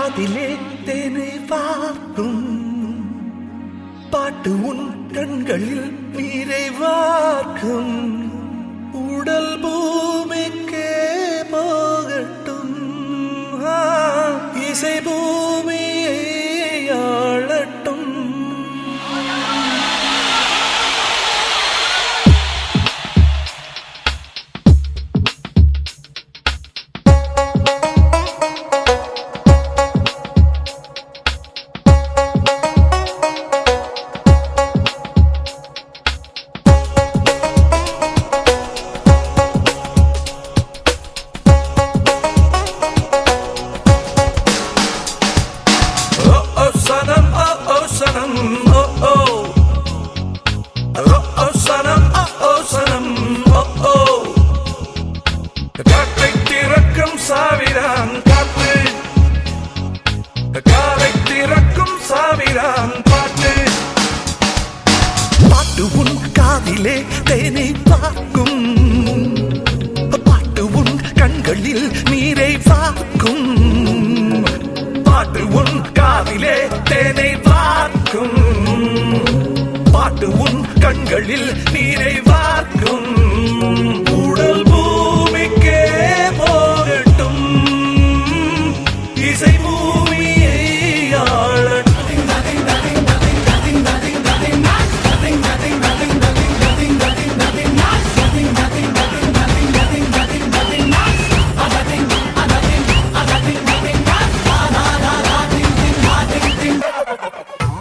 காதிலே தேனை வார்க்கும் பாட்டு உன் கண்களில் நீரை வார்க்கும் உடல் பூமிக்கே போகட்டும் இசை பூமியை ஆளட்டும் சாவிரான் காத்து காலை திறக்கும் சாவிரான் பாட்டு பாட்டு உன் காதிலே தேனை பார்க்கும் பாட்டு உன் கண்களில் நீரை பார்க்கும் பாட்டு உன் காதிலே தேனை பார்க்கும் பாட்டு உன் கண்களில் நீரை பார்க்கும் உடல் பூமிக்கே போகட்டும் இசை பூமியை ஆளட்டும்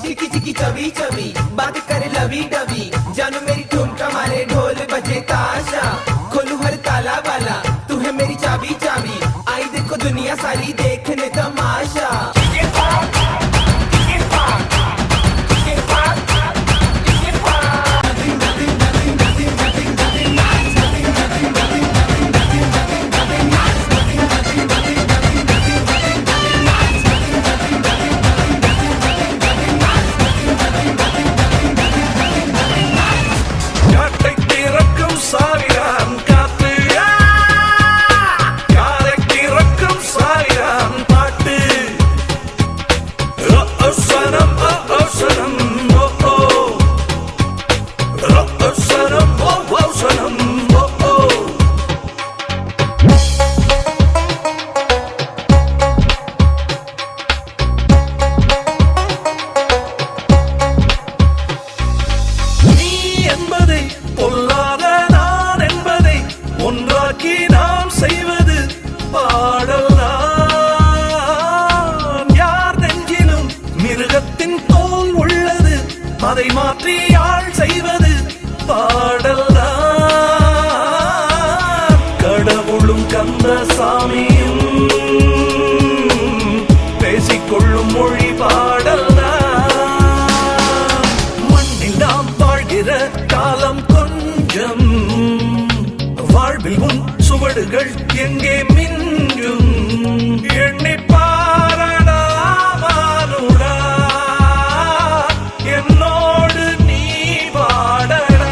चिकी चिकी चबी चबी बात करे लवी डबी जानू मेरी ठुमका मारे ढोल बजे ताशा खोलू हर ताला वाला तू है मेरी चाबी चाबी आई देखो दुनिया सारी देखने तमाशा சாவிரான் காத்து காலை திறக்கும் சாவிரான் பாட்டு சனம் சனம் சனம் சனம் நீ என்பதை பொல்லாத ஒன்றாக்கி நாம் செய்வது பாடல் தான் யார் நெஞ்சிலும் மிருகத்தின் தோல் உள்ளது அதை மாற்றி ஆள் செய்வது பாடல் தான் கடவுளும் கந்தசாமியும் பேசிக்கொள்ளும் மொழி பாடல் தான் மண்ணில் நாம் வாழ்கிற காலம் கொஞ்சம் வாழ்வில் உன் சுவடுகள் எங்கே மிஞ்சும் எண்ணி பாரடா மானுடா என்னோடு நீ பாடடா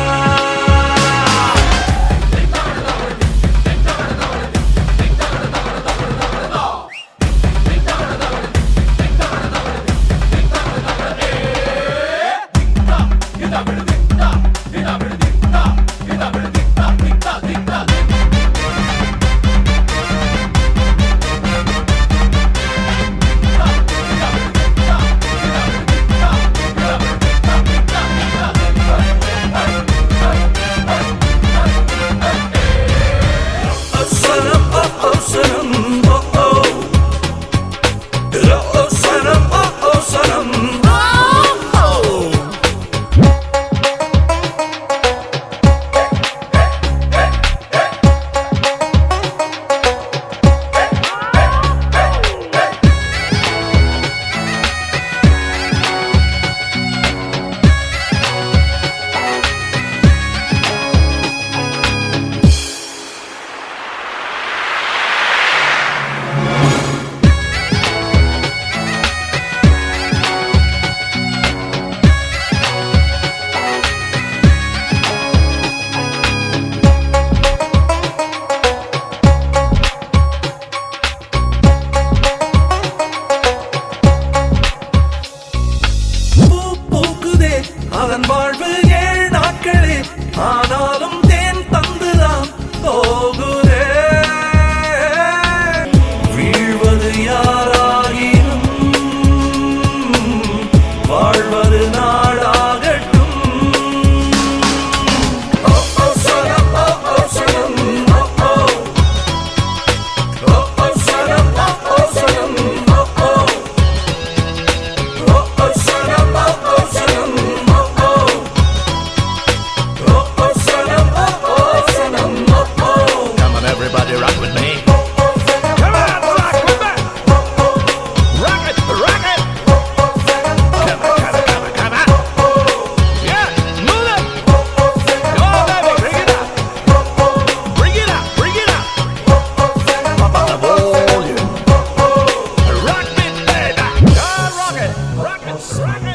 Summer